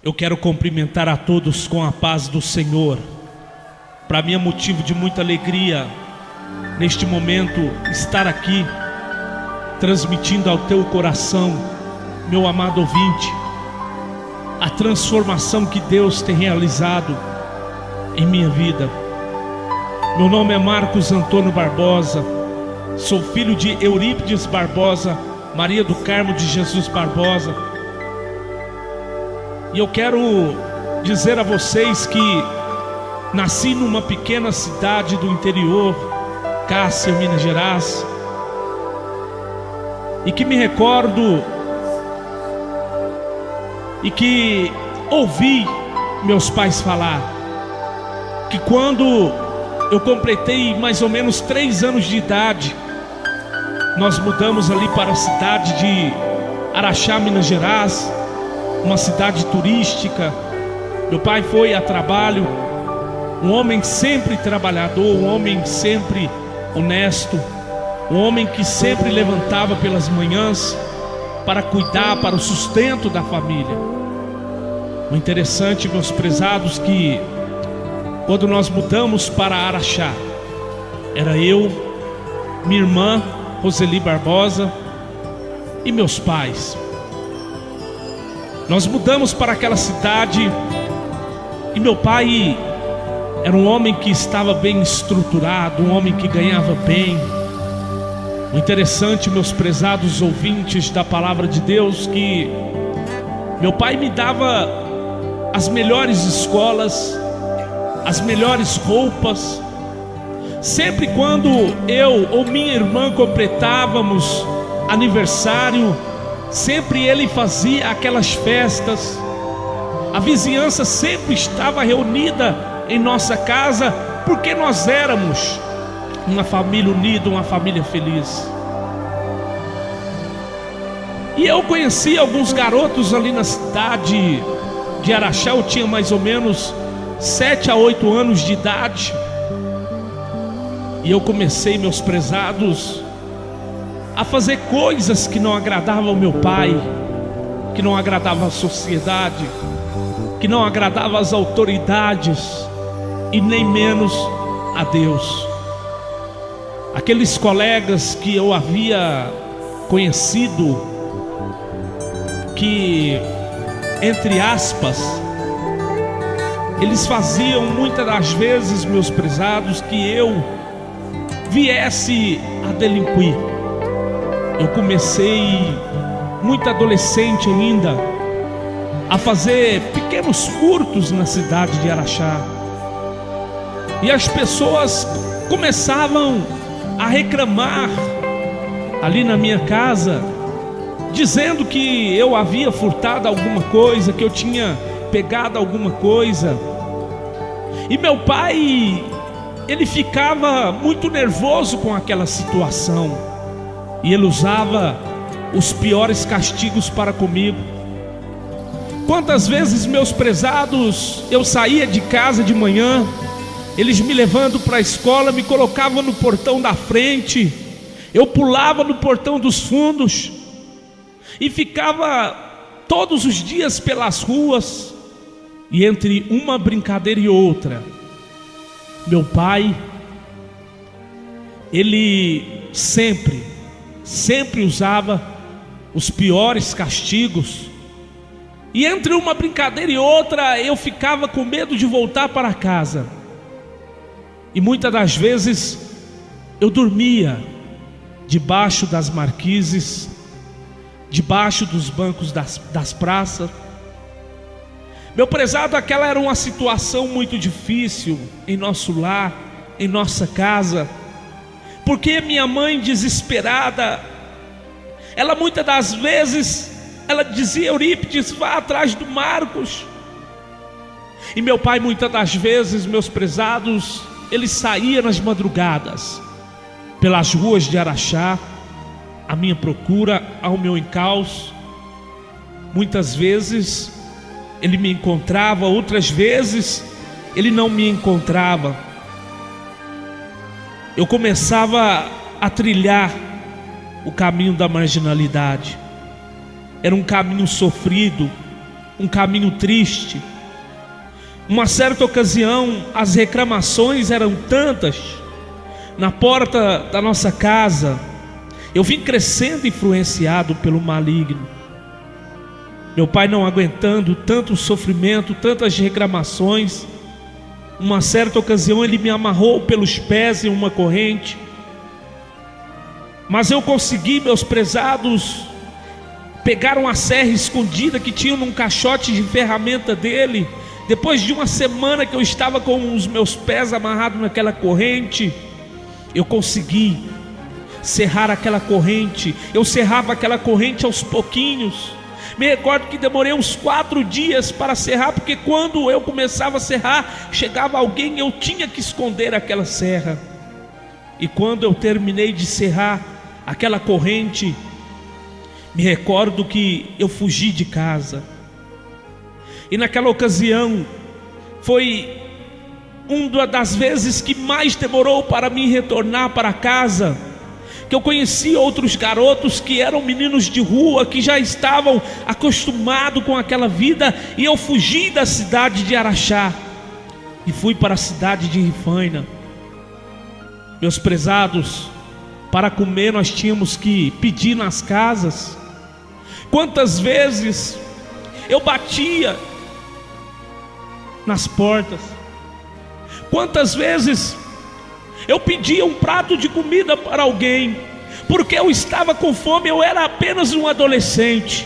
Eu quero cumprimentar a todos com a paz do Senhor. Para mim é motivo de muita alegria, neste momento, estar aqui, transmitindo ao teu coração, meu amado ouvinte, a transformação que Deus tem realizado em minha vida. Meu nome é Marcos Antônio Barbosa, sou filho de Eurípides Barbosa, Maria do Carmo de Jesus Barbosa. E eu quero dizer a vocês que nasci numa pequena cidade do interior, Cássia, Minas Gerais, e que me recordo e que ouvi meus pais falar que quando eu completei mais ou menos 3 anos de idade, nós mudamos ali para a cidade de Araxá, Minas Gerais, uma cidade turística. Meu pai foi a trabalho, um homem sempre trabalhador, um homem sempre honesto, um homem que sempre levantava pelas manhãs para cuidar, para o sustento da família. O interessante, meus prezados, que quando nós mudamos para Araxá, era eu, minha irmã Roseli Barbosa e meus pais. Nós mudamos para aquela cidade e meu pai era um homem que estava bem estruturado, um homem que ganhava bem. O interessante, meus prezados ouvintes da palavra de Deus, que meu pai me dava as melhores escolas, as melhores roupas. Sempre quando eu ou minha irmã completávamos aniversário, sempre ele fazia aquelas festas. A vizinhança sempre estava reunida em nossa casa, porque nós éramos uma família unida, uma família feliz. E eu conheci alguns garotos ali na cidade de Araxá. Eu tinha mais ou menos 7 a 8 anos de idade. E eu comecei, meus prezados, a fazer coisas que não agradavam ao meu pai, que não agradavam à sociedade, que não agradavam às autoridades e nem menos a Deus. Aqueles colegas que eu havia conhecido, que, entre aspas, eles faziam muitas das vezes, meus prezados, que eu viesse a delinquir. Eu comecei, muito adolescente ainda, a fazer pequenos furtos na cidade de Araxá. E as pessoas começavam a reclamar ali na minha casa, dizendo que eu havia furtado alguma coisa, que eu tinha pegado alguma coisa. E meu pai, ele ficava muito nervoso com aquela situação, e ele usava os piores castigos para comigo. Quantas vezes, meus prezados, eu saía de casa de manhã, eles me levando para a escola, me colocavam no portão da frente, eu pulava no portão dos fundos e ficava todos os dias pelas ruas. E entre uma brincadeira e outra, meu pai, ele sempre usava os piores castigos. E entre uma brincadeira e outra, eu ficava com medo de voltar para casa. E muitas das vezes eu dormia debaixo das marquises, debaixo dos bancos das praças. Meu prezado, aquela era uma situação muito difícil em nosso lar, em nossa casa, porque minha mãe, desesperada, ela muitas das vezes, ela dizia: Eurípides, vá atrás do Marcos. E meu pai, muitas das vezes, meus prezados, ele saía nas madrugadas pelas ruas de Araxá, à minha procura, ao meu encalço. Muitas vezes ele me encontrava, outras vezes ele não me encontrava. Eu começava a trilhar o caminho da marginalidade. Era um caminho sofrido, um caminho triste. Uma certa ocasião, as reclamações eram tantas na porta da nossa casa. Eu vim crescendo influenciado pelo maligno. Meu pai não aguentando tanto sofrimento, tantas reclamações. Uma certa ocasião ele me amarrou pelos pés em uma corrente. Mas eu consegui, meus prezados, pegar uma serra escondida que tinha num caixote de ferramenta dele. Depois de uma semana que eu estava com os meus pés amarrados naquela corrente, eu consegui serrar aquela corrente. Eu serrava aquela corrente aos pouquinhos. Me recordo que demorei uns 4 dias para serrar, porque quando eu começava a serrar, chegava alguém, eu tinha que esconder aquela serra. E quando eu terminei de serrar aquela corrente, me recordo que eu fugi de casa. E naquela ocasião foi uma das vezes que mais demorou para mim retornar para casa, que eu conheci outros garotos que eram meninos de rua, que já estavam acostumados com aquela vida, e eu fugi da cidade de Araxá e fui para a cidade de Rifaina. Meus prezados, para comer nós tínhamos que pedir nas casas. Quantas vezes eu batia nas portas, quantas vezes eu pedia um prato de comida para alguém, porque eu estava com fome. Eu era apenas um adolescente,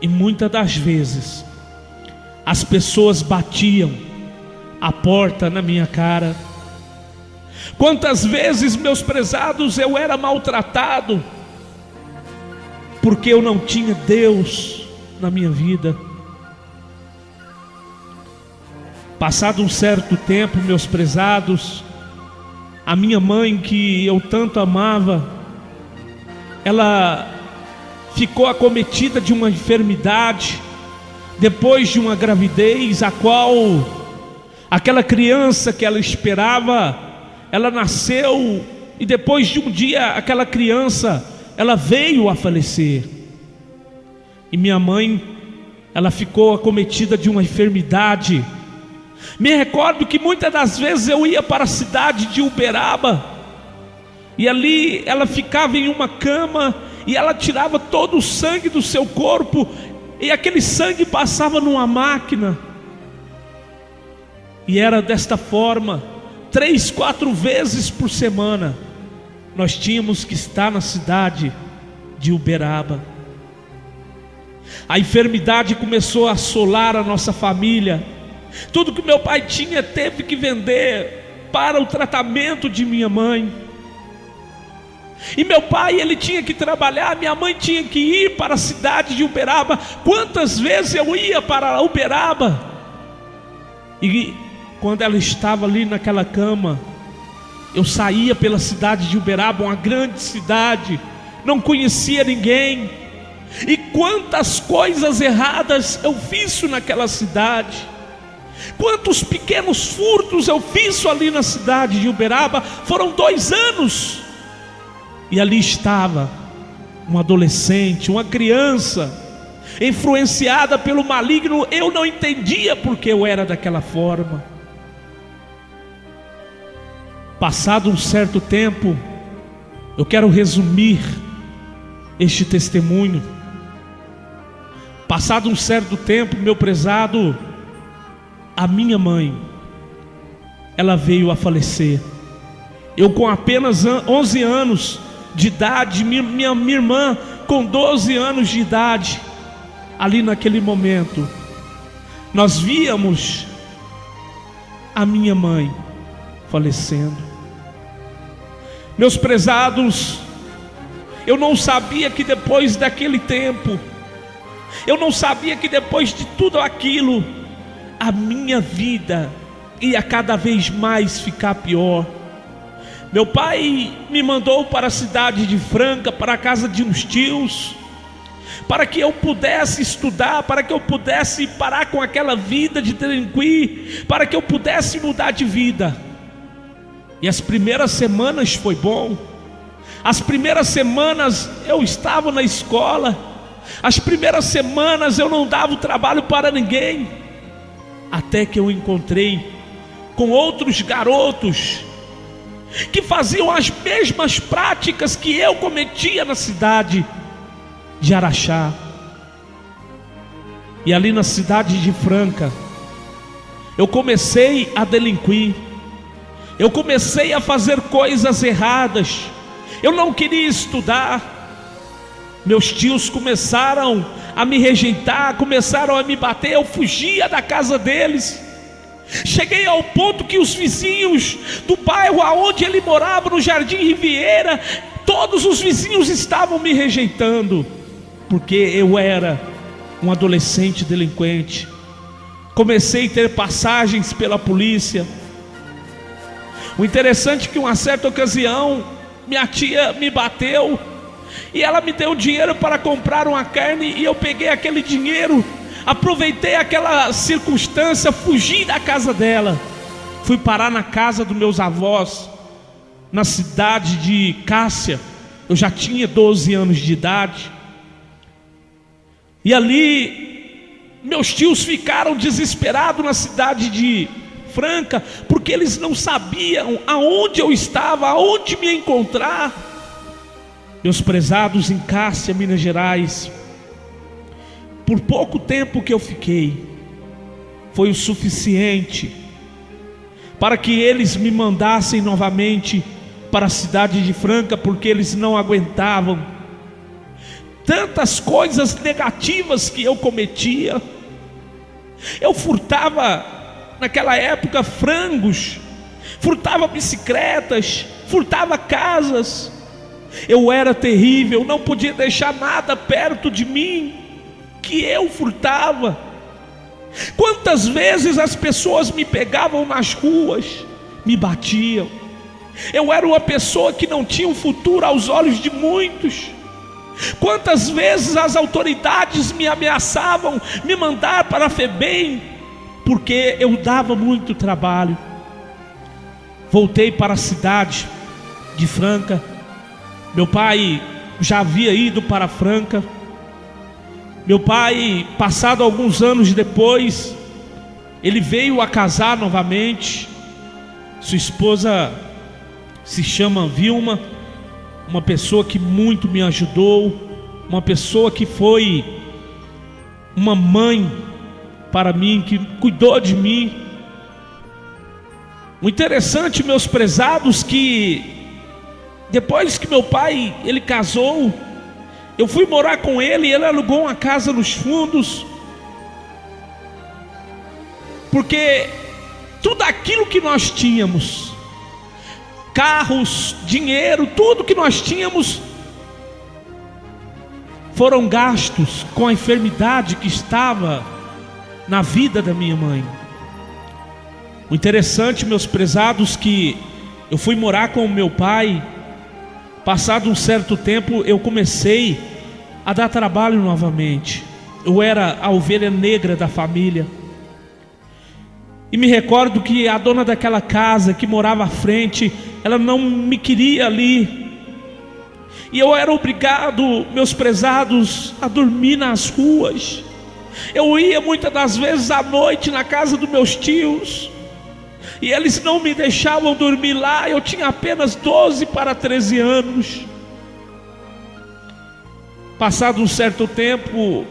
e muitas das vezes as pessoas batiam a porta na minha cara. Quantas vezes, meus prezados, eu era maltratado, porque eu não tinha Deus na minha vida. Passado um certo tempo, meus prezados, a minha mãe, que eu tanto amava, ela ficou acometida de uma enfermidade, depois de uma gravidez, a qual aquela criança que ela esperava, ela nasceu, e depois de um dia, aquela criança, ela veio a falecer. E minha mãe, ela ficou acometida de uma enfermidade. Me recordo que muitas das vezes eu ia para a cidade de Uberaba, e ali ela ficava em uma cama, e ela tirava todo o sangue do seu corpo, e aquele sangue passava numa máquina, e era desta forma, 3, 4 vezes por semana, nós tínhamos que estar na cidade de Uberaba. A enfermidade começou a assolar a nossa família. Tudo que meu pai tinha teve que vender para o tratamento de minha mãe. E meu pai, ele tinha que trabalhar, minha mãe tinha que ir para a cidade de Uberaba. Quantas vezes eu ia para Uberaba, e quando ela estava ali naquela cama, eu saía pela cidade de Uberaba, uma grande cidade, não conhecia ninguém. E quantas coisas erradas eu fiz naquela cidade, quantos pequenos furtos eu fiz ali na cidade de Uberaba. Foram 2 anos, e ali estava um adolescente, uma criança, influenciada pelo maligno. Eu não entendia porque eu era daquela forma. Passado um certo tempo, eu quero resumir este testemunho. Passado um certo tempo, meu prezado, a minha mãe, ela veio a falecer. Eu com apenas 11 anos de idade, minha irmã com 12 anos de idade. Ali naquele momento, nós víamos a minha mãe falecendo. Meus prezados, eu não sabia que depois daquele tempo, eu não sabia que depois de tudo aquilo, a minha vida ia cada vez mais ficar pior. Meu pai me mandou para a cidade de Franca, para a casa de uns tios, para que eu pudesse estudar, para que eu pudesse parar com aquela vida de delinquir, para que eu pudesse mudar de vida. E as primeiras semanas foi bom. As primeiras semanas eu estava na escola, As primeiras semanas eu não dava o trabalho para ninguém, até que eu encontrei com outros garotos que faziam as mesmas práticas que eu cometia na cidade de Araxá. E ali na cidade de Franca, eu comecei a delinquir, eu comecei a fazer coisas erradas, eu não queria estudar. Meus tios começaram a me rejeitar, começaram a me bater, eu fugia da casa deles. Cheguei ao ponto que os vizinhos do bairro aonde ele morava, no Jardim Riviera, todos os vizinhos estavam me rejeitando, porque eu era um adolescente delinquente. Comecei a ter passagens pela polícia. O interessante é que, em uma certa ocasião, minha tia me bateu e ela me deu dinheiro para comprar uma carne, e eu peguei aquele dinheiro, aproveitei aquela circunstância, fugi da casa dela, fui parar na casa dos meus avós, na cidade de Cássia. Eu já tinha 12 anos de idade, e ali meus tios ficaram desesperados na cidade de Franca, porque eles não sabiam aonde eu estava, aonde me encontrar. Meus prezados, em Cássia, Minas Gerais, por pouco tempo que eu fiquei, foi o suficiente para que eles me mandassem novamente para a cidade de Franca, porque eles não aguentavam tantas coisas negativas que eu cometia. Eu furtava naquela época frangos, furtava bicicletas, furtava casas. Eu era terrível, não podia deixar nada perto de mim que eu furtava. Quantas vezes as pessoas me pegavam nas ruas, me batiam. Eu era uma pessoa que não tinha um futuro aos olhos de muitos. Quantas vezes as autoridades me ameaçavam me mandar para a FEBEM, porque eu dava muito trabalho. Voltei para a cidade de Franca. Meu pai já havia ido para Franca. Meu pai, passado alguns anos depois, ele veio a casar novamente. Sua esposa se chama Vilma, uma pessoa que muito me ajudou, uma pessoa que foi uma mãe para mim, que cuidou de mim. O interessante, meus prezados, que depois que meu pai, ele casou, eu fui morar com ele, e ele alugou uma casa nos fundos, porque tudo aquilo que nós tínhamos, carros, dinheiro, tudo que nós tínhamos, foram gastos com a enfermidade que estava na vida da minha mãe. O interessante, meus prezados, que eu fui morar com o meu pai. Passado um certo tempo, eu comecei a dar trabalho novamente. Eu era a ovelha negra da família. E me recordo que a dona daquela casa que morava à frente, ela não me queria ali. E eu era obrigado, meus prezados, a dormir nas ruas. Eu ia muitas das vezes à noite na casa dos meus tios, e eles não me deixavam dormir lá. Eu tinha apenas 12 para 13 anos. Passado um certo tempo,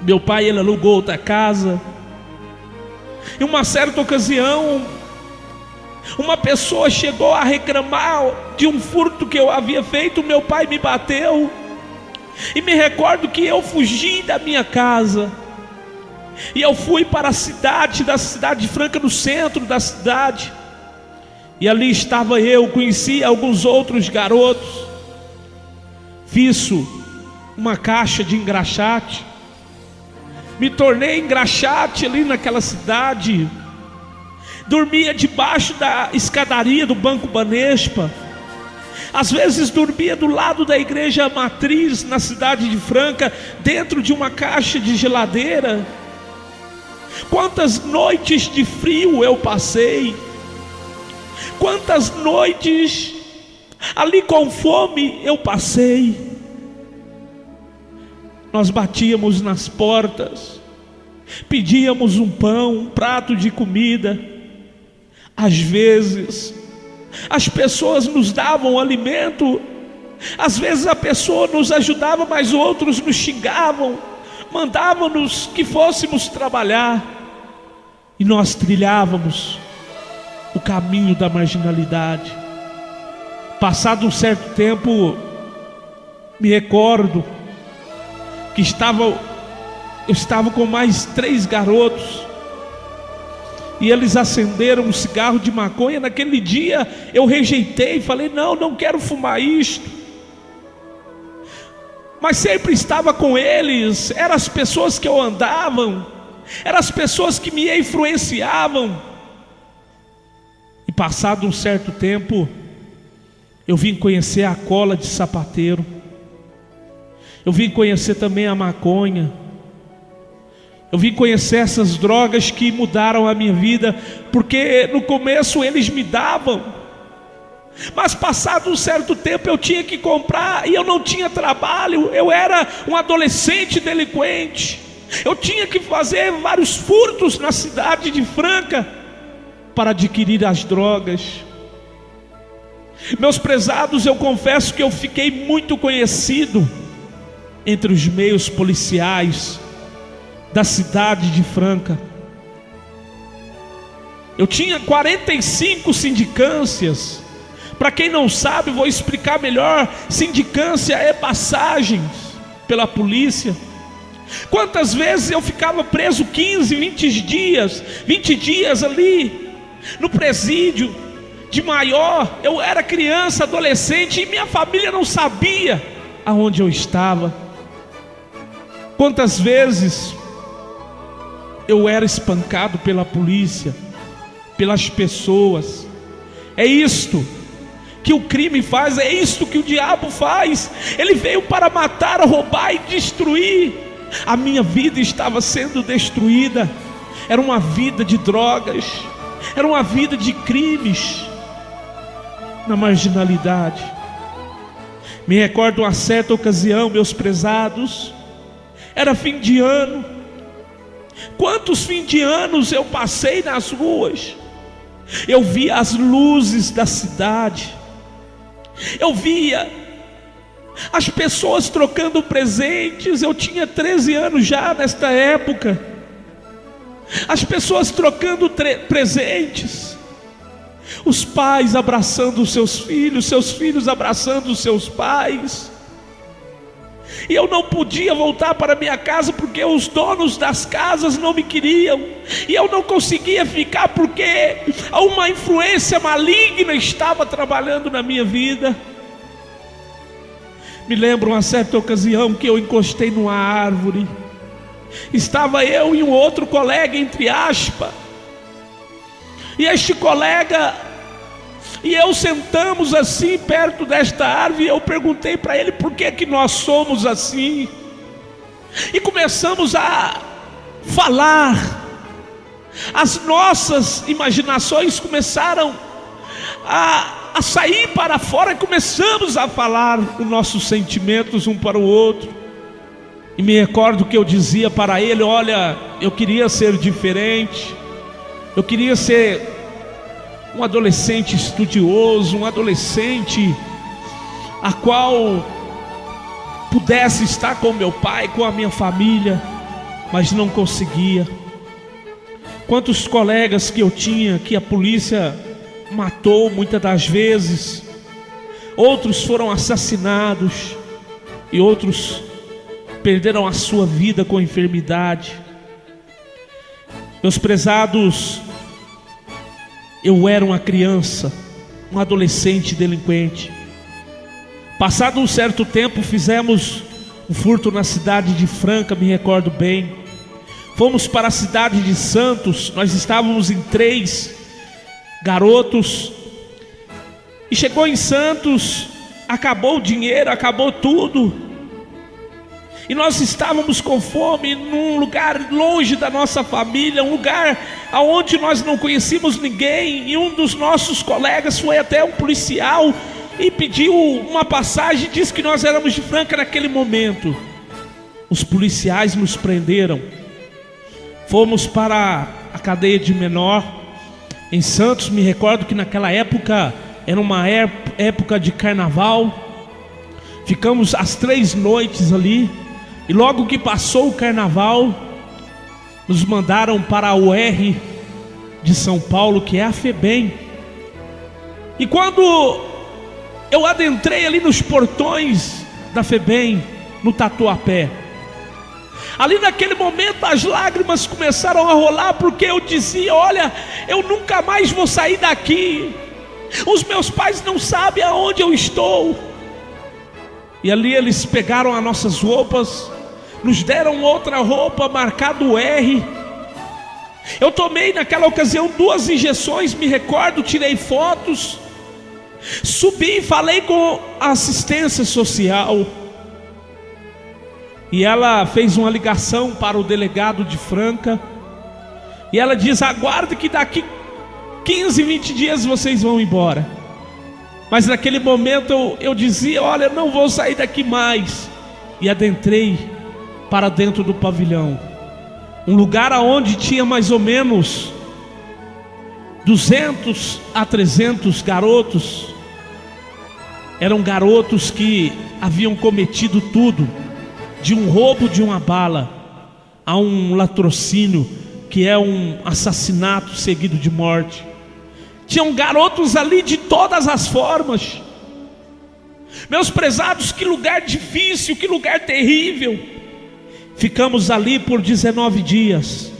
meu pai, ele alugou outra casa. Em uma certa ocasião, uma pessoa chegou a reclamar de um furto que eu havia feito. Meu pai me bateu. E me recordo que eu fugi da minha casa, e eu fui para a cidade de Franca, no centro da cidade. E ali estava eu, conheci alguns outros garotos. Fiz uma caixa de engraxate, me tornei engraxate ali naquela cidade. Dormia debaixo da escadaria do Banco Banespa. Às vezes dormia do lado da igreja matriz na cidade de Franca, dentro de uma caixa de geladeira. Quantas noites de frio eu passei, quantas noites ali com fome eu passei. nós batíamos nas portas, pedíamos um pão, um prato de comida. Às vezes as pessoas nos davam alimento, às vezes a pessoa nos ajudava, mas outros nos xingavam, mandavam-nos que fôssemos trabalhar, e nós trilhávamos o caminho da marginalidade. Passado um certo tempo, me recordo que eu estava com mais 3 garotos, e eles acenderam um cigarro de maconha. Naquele dia eu rejeitei, falei: não quero fumar isto. Mas sempre estava com eles, eram as pessoas que eu andava, eram as pessoas que me influenciavam. E passado um certo tempo, eu vim conhecer a cola de sapateiro, eu vim conhecer também a maconha, eu vim conhecer essas drogas que mudaram a minha vida, porque no começo eles me davam, mas passado um certo tempo eu tinha que comprar, e eu não tinha trabalho, eu era um adolescente delinquente, eu tinha que fazer vários furtos na cidade de Franca para adquirir as drogas. Meus prezados, eu confesso que eu fiquei muito conhecido entre os meios policiais da cidade de Franca. Eu tinha 45 sindicâncias. Para quem não sabe, vou explicar melhor. Sindicância é passagens pela polícia. Quantas vezes eu ficava preso 15, 20 dias ali no presídio de maior. Eu era criança, adolescente, e minha família não sabia aonde eu estava. Quantas vezes eu era espancado pela polícia, pelas pessoas. É isto que o crime faz, é isto que o diabo faz. Ele veio para matar, roubar e destruir. A minha vida estava sendo destruída. Era uma vida de drogas, era uma vida de crimes, na marginalidade. Me recordo uma certa ocasião, meus prezados, era fim de ano. Quantos fim de anos eu passei nas ruas, eu via as luzes da cidade, eu via as pessoas trocando presentes. Eu tinha 13 anos já nesta época. As pessoas trocando presentes, os pais abraçando os seus filhos abraçando os seus pais. E eu não podia voltar para minha casa porque os donos das casas não me queriam, e eu não conseguia ficar porque uma influência maligna estava trabalhando na minha vida. Me lembro uma certa ocasião que eu encostei numa árvore. Estava eu e um outro colega, entre aspas, e este colega e eu sentamos assim perto desta árvore, e eu perguntei para ele por que nós somos assim, e começamos a falar. As nossas imaginações começaram a sair para fora, e começamos a falar os nossos sentimentos um para o outro. E me recordo que eu dizia para ele: olha, eu queria ser diferente, eu queria ser um adolescente estudioso, um adolescente a qual pudesse estar com meu pai, com a minha família, mas não conseguia. Quantos colegas que eu tinha que a polícia matou muitas das vezes, outros foram assassinados e outros perderam a sua vida com enfermidade. Meus prezados, eu era uma criança, um adolescente delinquente. Passado um certo tempo, fizemos um furto na cidade de Franca, me recordo bem. Fomos para a cidade de Santos, nós estávamos em 3 garotos. E chegou em Santos, acabou o dinheiro, acabou tudo. E nós estávamos com fome num lugar longe da nossa família, um lugar onde nós não conhecíamos ninguém. E um dos nossos colegas foi até um policial e pediu uma passagem, disse que nós éramos de Franca naquele momento. os policiais nos prenderam. Fomos para a cadeia de menor em Santos. Me recordo que naquela época era uma época de carnaval. Ficamos as 3 noites ali, e logo que passou o carnaval, nos mandaram para a UR de São Paulo, que é a FEBEM. E quando eu adentrei ali nos portões da FEBEM, no Tatuapé, ali naquele momento as lágrimas começaram a rolar, porque eu dizia: olha, eu nunca mais vou sair daqui, os meus pais não sabem aonde eu estou. E ali eles pegaram as nossas roupas, nos deram outra roupa marcado R. Eu tomei naquela ocasião 2 injeções, me recordo, tirei fotos, subi e falei com a assistência social, e ela fez uma ligação para o delegado de Franca, e ela diz: aguarde que daqui 15, 20 dias vocês vão embora. Mas naquele momento eu dizia: olha, eu não vou sair daqui mais. E adentrei para dentro do pavilhão, um lugar onde tinha mais ou menos 200 a 300 garotos. Eram garotos que haviam cometido tudo, de um roubo de uma bala a um latrocínio, que é um assassinato seguido de morte. Tinham garotos ali de todas as formas. Meus prezados, que lugar difícil, que lugar terrível. Ficamos ali por 19 dias,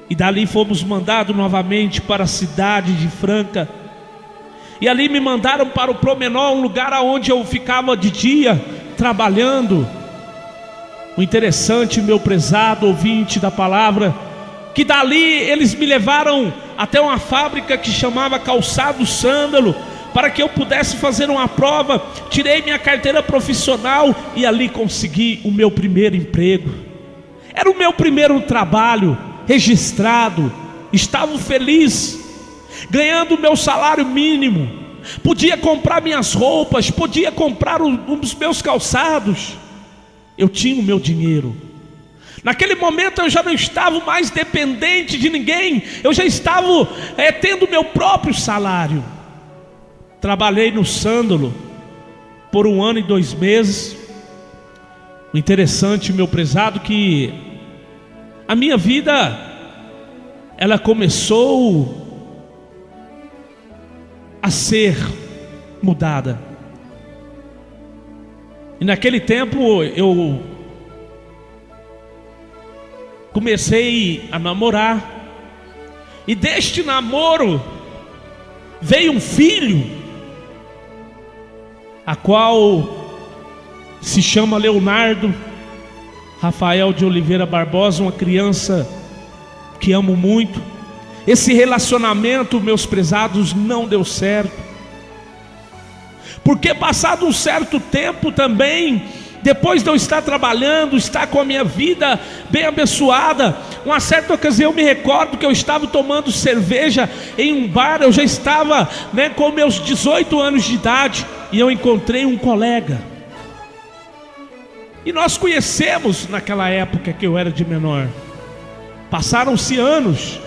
e dali fomos mandados novamente para a cidade de Franca. E ali me mandaram para o Promenor, um lugar onde eu ficava de dia trabalhando. O interessante, meu prezado ouvinte da palavra, que dali eles me levaram até uma fábrica que chamava Calçado Sândalo, para que eu pudesse fazer uma prova. Tirei minha carteira profissional e ali consegui o meu primeiro emprego. Era o meu primeiro trabalho registrado. Estava feliz, ganhando o meu salário mínimo. Podia comprar minhas roupas, podia comprar os meus calçados. Eu tinha o meu dinheiro. Naquele momento eu já não estava mais dependente de ninguém. Eu já estava tendo meu próprio salário. Trabalhei no Sândalo por 1 ano e 2 meses. O interessante, meu prezado, que a minha vida, ela começou a ser mudada. E naquele tempo eu comecei a namorar, e deste namoro veio um filho, a qual se chama Leonardo Rafael de Oliveira Barbosa, uma criança que amo muito. Esse relacionamento, meus prezados, não deu certo, porque passado um certo tempo também, depois de eu estar trabalhando, estar com a minha vida bem abençoada, uma certa ocasião eu me recordo que eu estava tomando cerveja em um bar. Eu já estava com meus 18 anos de idade, e eu encontrei um colega, e nós conhecemos naquela época que eu era de menor. Passaram-se anos,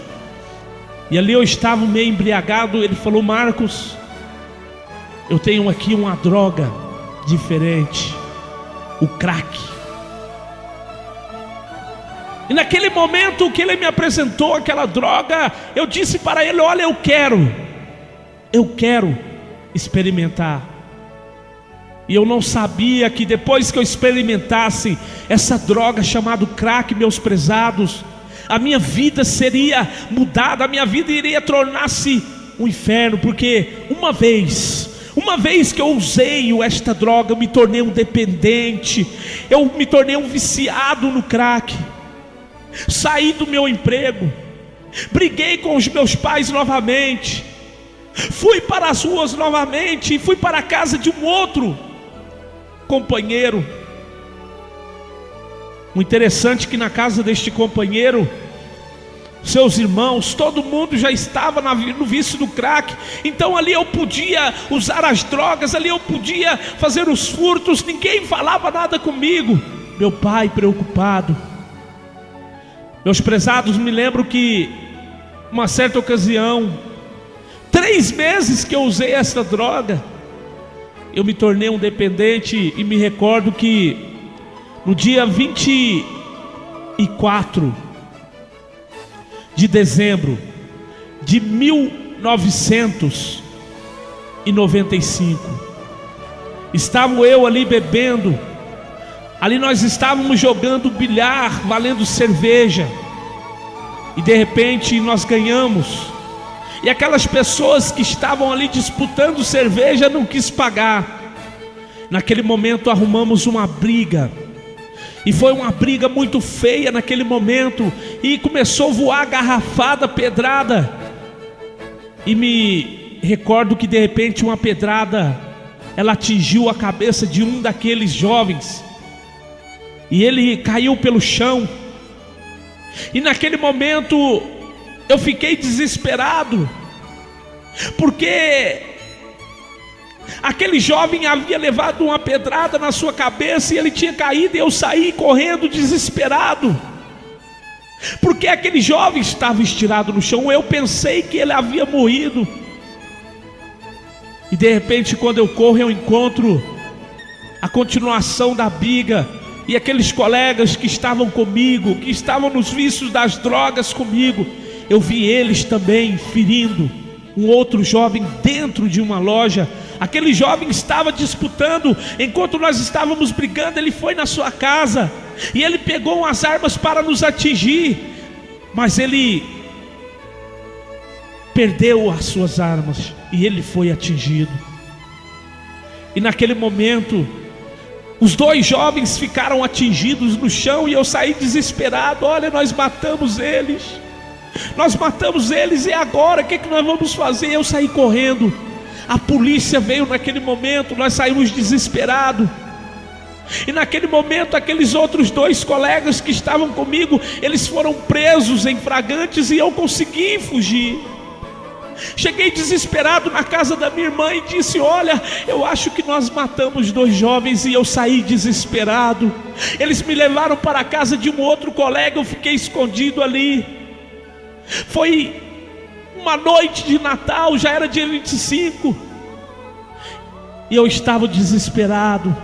e ali eu estava meio embriagado. Ele falou: Marcos, eu tenho aqui uma droga diferente, o crack. E naquele momento que ele me apresentou aquela droga, eu disse para ele: olha, eu quero experimentar. E eu não sabia que depois que eu experimentasse essa droga chamada crack, meus prezados, a minha vida seria mudada, a minha vida iria tornar-se um inferno. Porque uma vez que eu usei esta droga, eu me tornei um dependente, eu me tornei um viciado no crack. Saí do meu emprego, briguei com os meus pais novamente, fui para as ruas novamente, e fui para a casa de um outro companheiro. O interessante é que na casa deste companheiro, seus irmãos, todo mundo já estava no vício do crack. Então ali eu podia usar as drogas, ali eu podia fazer os furtos, ninguém falava nada comigo. meu pai preocupado. Meus prezados, me lembro que uma certa ocasião, 3 meses que eu usei essa droga, eu me tornei um dependente. E me recordo que no dia 24 de dezembro de 1995, estava eu ali bebendo. Ali nós estávamos jogando bilhar, valendo cerveja. E de repente nós ganhamos. E aquelas pessoas que estavam ali disputando cerveja não quis pagar. Naquele momento arrumamos uma briga. E foi uma briga muito feia naquele momento. E começou a voar garrafada, pedrada. E me recordo que de repente uma pedrada, ela atingiu a cabeça de um daqueles jovens. E ele caiu pelo chão. E naquele momento eu fiquei desesperado, porque aquele jovem havia levado uma pedrada na sua cabeça e ele tinha caído. E eu saí correndo desesperado, porque aquele jovem estava estirado no chão. Eu pensei que ele havia morrido. E de repente, quando eu corro, eu encontro a continuação da briga. E aqueles colegas que estavam comigo, que estavam nos vícios das drogas comigo, eu vi eles também ferindo um outro jovem dentro de uma loja. Aquele jovem estava disputando. Enquanto nós estávamos brigando, ele foi na sua casa e ele pegou umas armas para nos atingir, mas ele perdeu as suas armas e ele foi atingido. E naquele momento os 2 jovens ficaram atingidos no chão e eu saí desesperado. Olha, nós matamos eles, e agora o que nós vamos fazer? Eu saí correndo. A polícia veio naquele momento, nós saímos desesperados. E naquele momento aqueles outros 2 colegas que estavam comigo, eles foram presos em flagrantes e eu consegui fugir. Cheguei desesperado na casa da minha irmã e disse: olha, eu acho que nós matamos 2 jovens. E eu saí desesperado. Eles me levaram para a casa de um outro colega, eu fiquei escondido ali. Foi uma noite de Natal, já era dia 25. E eu estava desesperado.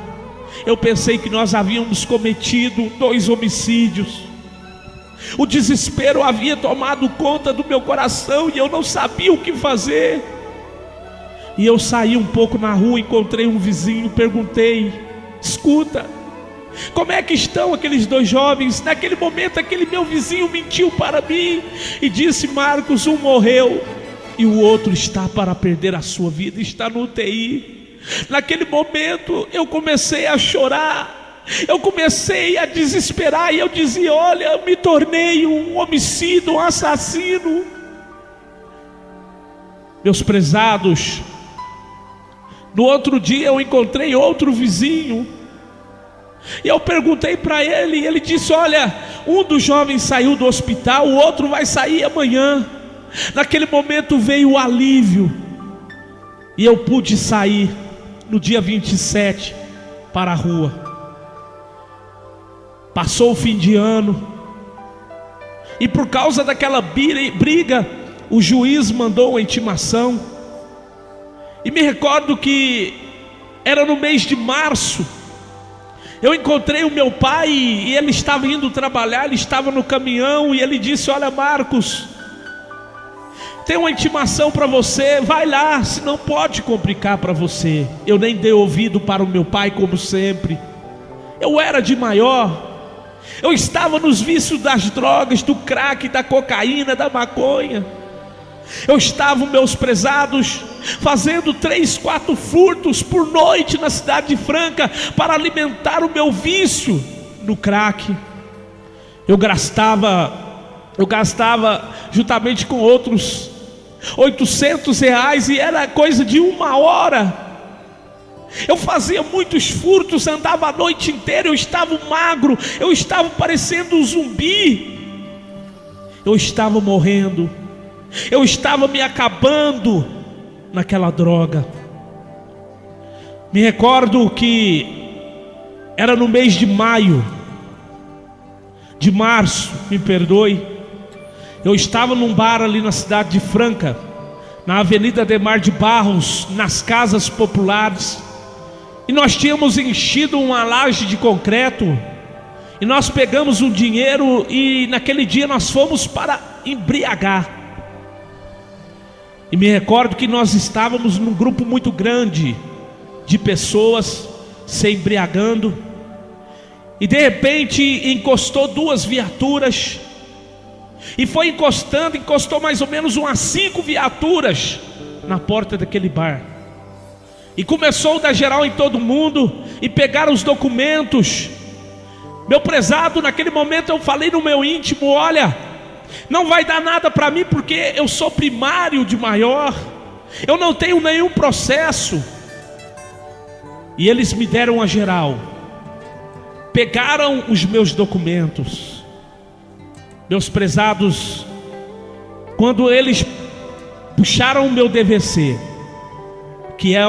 Eu pensei que nós havíamos cometido 2 homicídios. O desespero havia tomado conta do meu coração e eu não sabia o que fazer. E eu saí um pouco na rua, encontrei um vizinho, perguntei: escuta, como é que estão aqueles 2 jovens? Naquele momento aquele meu vizinho mentiu para mim e disse: Marcos, um morreu e o outro está para perder a sua vida, está no UTI. Naquele momento eu comecei a chorar. Eu comecei a desesperar e eu dizia: olha, eu me tornei um homicida, um assassino. Meus prezados, no outro dia eu encontrei outro vizinho e eu perguntei para ele, e ele disse: olha, um dos jovens saiu do hospital, o outro vai sair amanhã. Naquele momento veio o alívio e eu pude sair no dia 27 para a rua. Passou o fim de ano e por causa daquela briga, o juiz mandou uma intimação. E me recordo que era no mês de março. Eu encontrei o meu pai e ele estava indo trabalhar, ele estava no caminhão e ele disse: olha, Marcos, tem uma intimação para você, vai lá, senão pode complicar para você. Eu nem dei ouvido para o meu pai, como sempre. Eu era de maior. Eu estava nos vícios das drogas, do crack, da cocaína, da maconha. Eu estava, meus prezados, fazendo 3, 4 furtos por noite na cidade de Franca para alimentar o meu vício no crack. Eu gastava juntamente com outros R$800 e era coisa de 1 hora. Eu fazia muitos furtos, andava a noite inteira, eu estava magro, eu estava parecendo um zumbi. Eu estava morrendo, eu estava me acabando naquela droga. Me recordo que era no mês de maio de março, me perdoe. Eu estava num bar ali na cidade de Franca, na Avenida Ademar de Barros, nas casas populares, e nós tínhamos enchido uma laje de concreto, e nós pegamos um dinheiro, e naquele dia nós fomos para embriagar. E me recordo que nós estávamos num grupo muito grande de pessoas se embriagando, e de repente encostou 2 viaturas, e foi encostou mais ou menos umas 5 viaturas na porta daquele bar, e começou a dar geral em todo mundo, e pegaram os documentos. Meu prezado, naquele momento eu falei no meu íntimo: olha, não vai dar nada para mim, porque eu sou primário de maior, eu não tenho nenhum processo. E eles me deram a geral, pegaram os meus documentos. Meus prezados, quando eles puxaram o meu DVC, que é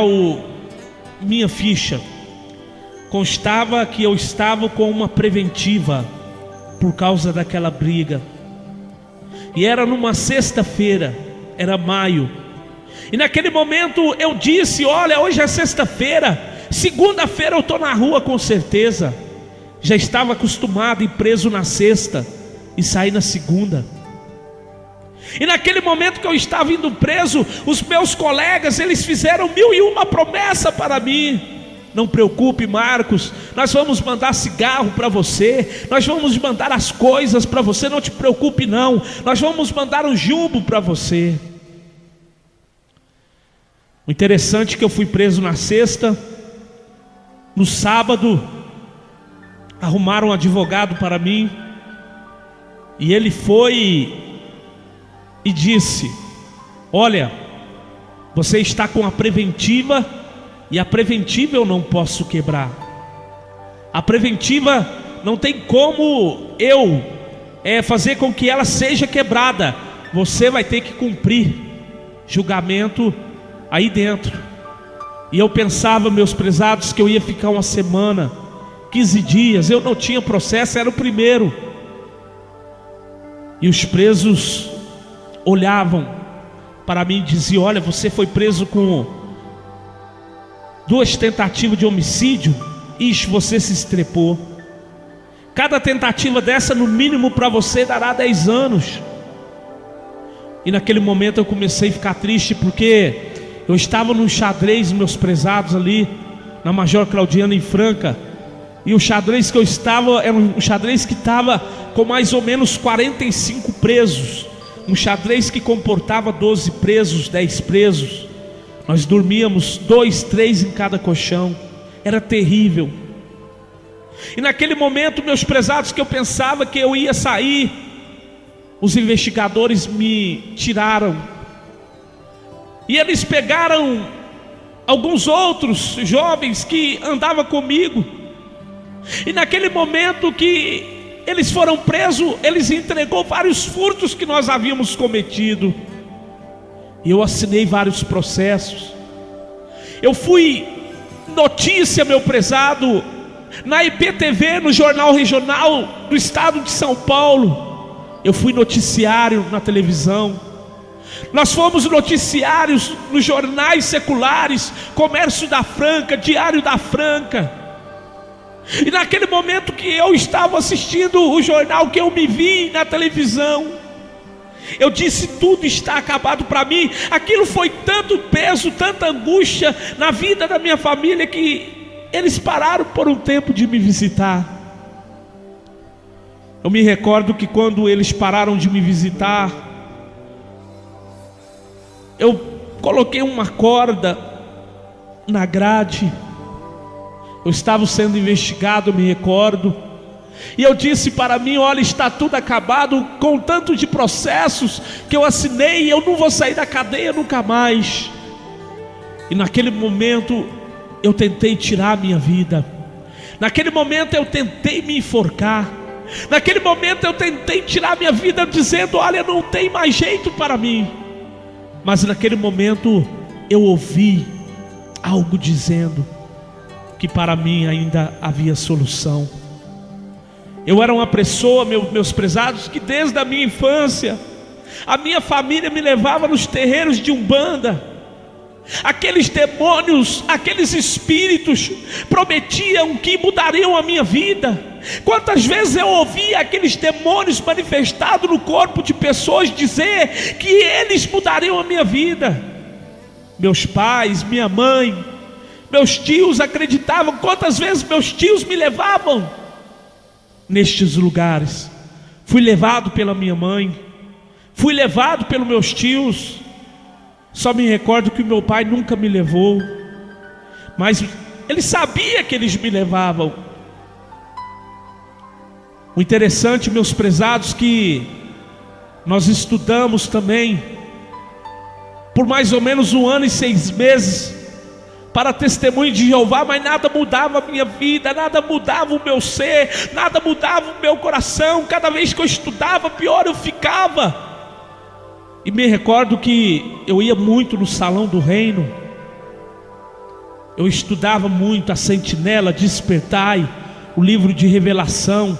minha ficha, constava que eu estava com uma preventiva por causa daquela briga. E era numa sexta-feira, era maio. E naquele momento eu disse: olha, hoje é sexta-feira, segunda-feira eu estou na rua com certeza. Já estava acostumado a ir preso na sexta e sair na segunda. E naquele momento que eu estava indo preso, os meus colegas, eles fizeram 1001 promessa para mim. Não preocupe, Marcos, nós vamos mandar cigarro para você, nós vamos mandar as coisas para você, não te preocupe não, nós vamos mandar um jumbo para você. O interessante é que eu fui preso na sexta. No sábado arrumaram um advogado para mim, e ele foi e disse: olha, você está com a preventiva, e a preventiva eu não posso quebrar. A preventiva não tem como eu fazer com que ela seja quebrada. Você vai ter que cumprir julgamento aí dentro. E eu pensava, meus prezados, que eu ia ficar uma semana, 15 dias. Eu não tinha processo, era o primeiro. E os presos olhavam para mim e diziam: olha, você foi preso com 2 tentativas de homicídio. Ixi, você se estrepou. Cada tentativa dessa, no mínimo para você, dará 10 anos. E naquele momento eu comecei a ficar triste, porque eu estava num xadrez, meus prezados, ali na Major Claudiano em Franca. E o xadrez que eu estava era um xadrez que estava com mais ou menos 45 presos. Um xadrez que comportava 12 presos, 10 presos. Nós dormíamos 2, 3 em cada colchão. Era terrível. E naquele momento, meus prezados, que eu pensava que eu ia sair, os investigadores me tiraram. E eles pegaram alguns outros jovens que andavam comigo. E naquele momento que eles foram presos, eles entregou vários furtos que nós havíamos cometido. E eu assinei vários processos. Eu fui notícia, meu prezado, na IPTV, no Jornal Regional do Estado de São Paulo. Eu fui noticiário na televisão. Nós fomos noticiários nos jornais seculares, Comércio da Franca, Diário da Franca. E naquele momento que eu estava assistindo o jornal, que eu me vi na televisão, eu disse: tudo está acabado para mim. Aquilo foi tanto peso, tanta angústia na vida da minha família, que eles pararam por um tempo de me visitar. Eu me recordo que quando eles pararam de me visitar, eu coloquei uma corda na grade. Eu estava sendo investigado, eu me recordo. E eu disse para mim: olha, está tudo acabado, com tanto de processos que eu assinei, eu não vou sair da cadeia nunca mais. E naquele momento eu tentei tirar a minha vida. Naquele momento eu tentei me enforcar. Naquele momento eu tentei tirar a minha vida, dizendo: olha, não tem mais jeito para mim. Mas naquele momento eu ouvi algo dizendo que para mim ainda havia solução. Eu era uma pessoa, meus prezados, que desde a minha infância, a minha família me levava nos terreiros de Umbanda. Aqueles demônios, aqueles espíritos prometiam que mudariam a minha vida. Quantas vezes eu ouvia aqueles demônios manifestados no corpo de pessoas dizer que eles mudariam a minha vida. Meus pais, minha mãe, meus tios acreditavam. Quantas vezes meus tios me levavam nestes lugares? Fui levado pela minha mãe, fui levado pelos meus tios. Só me recordo que o meu pai nunca me levou, mas ele sabia que eles me levavam. O interessante, meus prezados, que nós estudamos também por mais ou menos 1 ano e 6 meses para testemunho de Jeová, mas nada mudava a minha vida, nada mudava o meu ser, nada mudava o meu coração. Cada vez que eu estudava, pior eu ficava. E me recordo que eu ia muito no Salão do Reino, eu estudava muito a Sentinela, Despertai, o livro de Revelação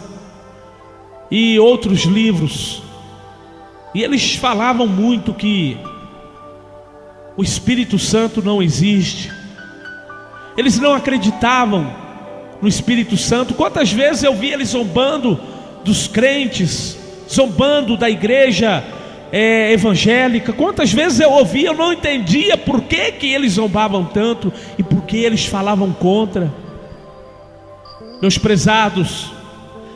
e outros livros. E eles falavam muito que o Espírito Santo não existe. Eles não acreditavam no Espírito Santo. Quantas vezes eu vi eles zombando dos crentes, zombando da igreja evangélica. Quantas vezes eu ouvia, eu não entendia por que eles zombavam tanto e por que eles falavam contra. Meus prezados,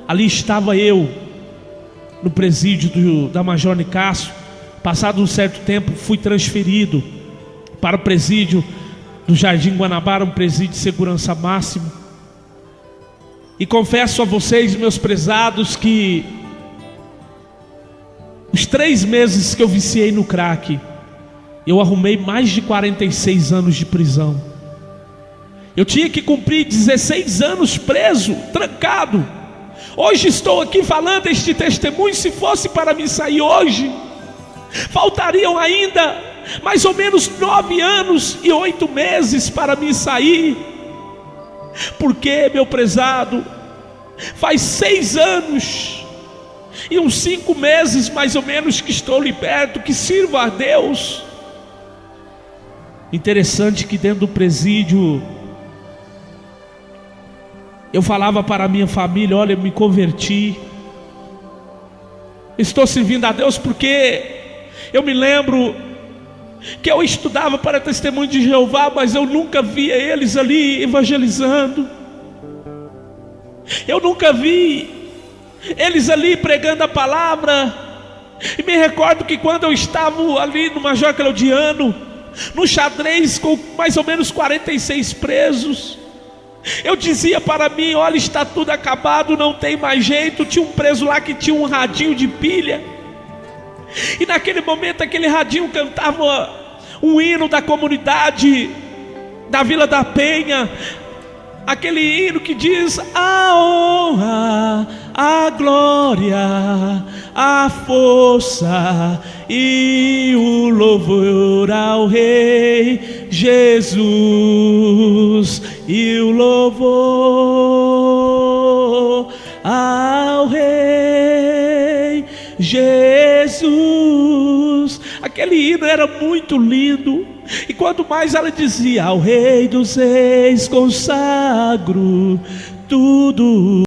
ali estava eu no presídio da Major Nicásio. Passado um certo tempo, fui transferido para o presídio do Jardim Guanabara, um presídio de segurança máxima. E confesso a vocês, meus prezados, que os 3 meses que eu viciei no crack, eu arrumei mais de 46 anos de prisão. Eu tinha que cumprir 16 anos preso, trancado. Hoje estou aqui falando este testemunho. Se fosse para mim sair hoje, faltariam ainda mais ou menos 9 anos e 8 meses para mim sair. Porque, meu prezado, faz 6 anos e uns 5 meses mais ou menos que estou liberto, que sirvo a Deus. Interessante que dentro do presídio eu falava para a minha família: olha, eu me converti, estou servindo a Deus. Porque eu me lembro que eu estudava para testemunho de Jeová, mas eu nunca via eles ali evangelizando. Eu nunca vi eles ali pregando a palavra. E me recordo que quando eu estava ali no Major Claudiano, no xadrez com mais ou menos 46 presos, eu dizia para mim: olha, está tudo acabado, não tem mais jeito. Tinha um preso lá que tinha um radinho de pilha, e naquele momento aquele radinho cantava um hino da comunidade da Vila da Penha. Aquele hino que diz: a honra, a glória, a força e o louvor ao Rei Jesus, e o louvor ao Rei Jesus. Aquele hino era muito lindo. E quanto mais ela dizia: ao Rei dos Reis consagro tudo.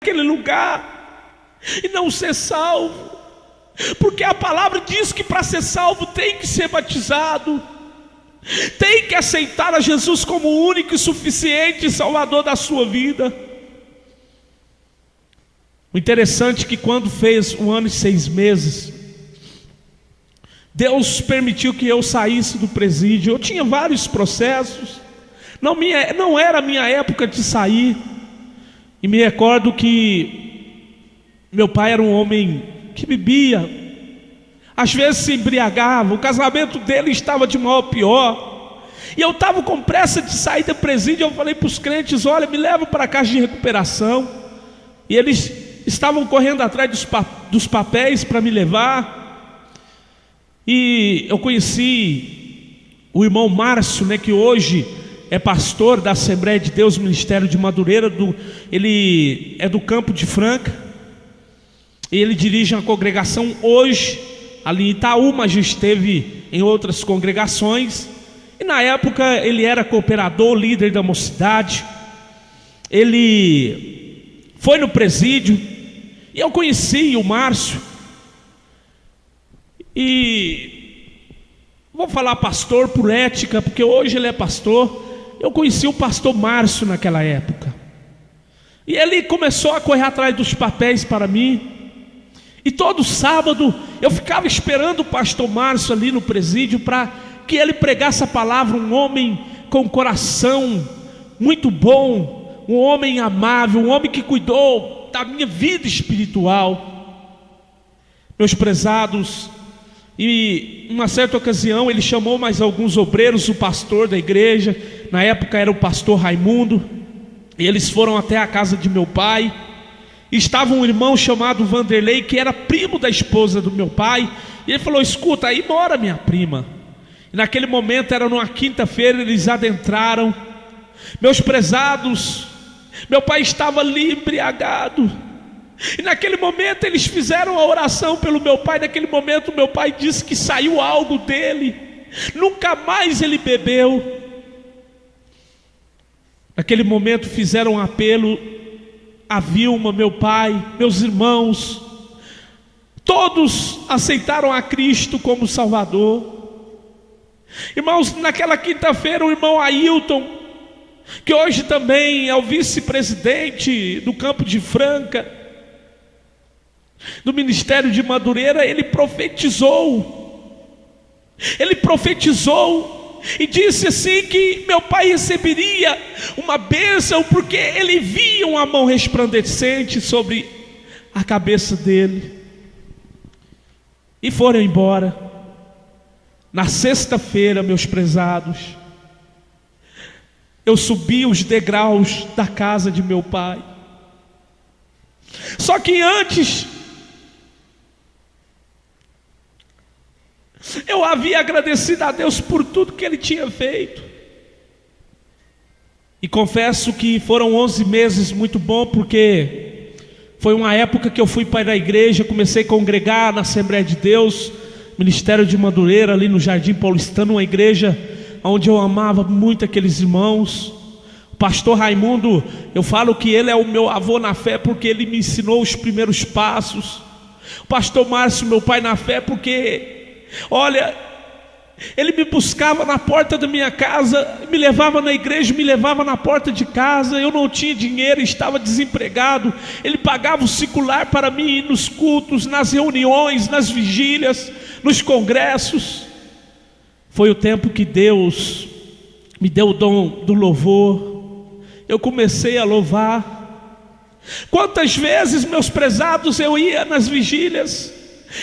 naquele lugar e não ser salvo, porque a palavra diz que para ser salvo tem que ser batizado, tem que aceitar a Jesus como o único e suficiente Salvador da sua vida. O interessante é que quando fez 1 ano e 6 meses, Deus permitiu que eu saísse do presídio. Eu tinha vários processos, não era a minha época de sair. E me recordo que meu pai era um homem que bebia, às vezes se embriagava, o casamento dele estava de mal a pior, e eu estava com pressa de sair do presídio. Eu falei para os crentes: olha, me leva para a casa de recuperação. E eles estavam correndo atrás dos papéis para me levar. E eu conheci o irmão Márcio, que hoje é pastor da Assembleia de Deus, Ministério de Madureira, ele é do Campo de Franca, e ele dirige uma congregação hoje ali em Itaú, mas já esteve em outras congregações. E na época ele era cooperador, líder da mocidade. Ele foi no presídio e eu conheci o Márcio. E vou falar pastor por ética, porque hoje ele é pastor. Eu conheci o pastor Márcio naquela época, e ele começou a correr atrás dos papéis para mim. E todo sábado eu ficava esperando o pastor Márcio ali no presídio para que ele pregasse a palavra. Um homem com coração muito bom, um homem amável, um homem que cuidou da minha vida espiritual. Meus prezados, e em uma certa ocasião ele chamou mais alguns obreiros, o pastor da igreja, na época era o pastor Raimundo, e eles foram até a casa de meu pai. Estava um irmão chamado Vanderlei, que era primo da esposa do meu pai, e ele falou: escuta, aí mora minha prima. E naquele momento, era numa quinta-feira, eles adentraram. Meus prezados, meu pai estava ali embriagado, e naquele momento eles fizeram a oração pelo meu pai. Naquele momento meu pai disse que saiu algo dele, nunca mais ele bebeu. Naquele momento fizeram um apelo. A Vilma, meu pai, meus irmãos, todos aceitaram a Cristo como Salvador. Irmãos, naquela quinta-feira o irmão Ailton, que hoje também é o vice-presidente do Campo de Franca, do Ministério de Madureira, ele profetizou e disse assim que meu pai receberia uma bênção, porque ele via uma mão resplandecente sobre a cabeça dele. E foram embora. Na sexta-feira, meus prezados, eu subi os degraus da casa de meu pai. Só que antes, eu havia agradecido a Deus por tudo que Ele tinha feito. E confesso que foram 11 meses muito bons, porque foi uma época que eu fui para a igreja, comecei a congregar na Assembleia de Deus, Ministério de Madureira, ali no Jardim Paulistano, uma igreja onde eu amava muito aqueles irmãos. O pastor Raimundo, eu falo que ele é o meu avô na fé, porque ele me ensinou os primeiros passos. O pastor Márcio, meu pai na fé, porque, olha, ele me buscava na porta da minha casa, me levava na igreja, me levava na porta de casa. Eu não tinha dinheiro, estava desempregado. Ele pagava o secular para mim ir nos cultos, nas reuniões, nas vigílias, nos congressos. Foi o tempo que Deus me deu o dom do louvor. Eu comecei a louvar. Quantas vezes, meus prezados, eu ia nas vigílias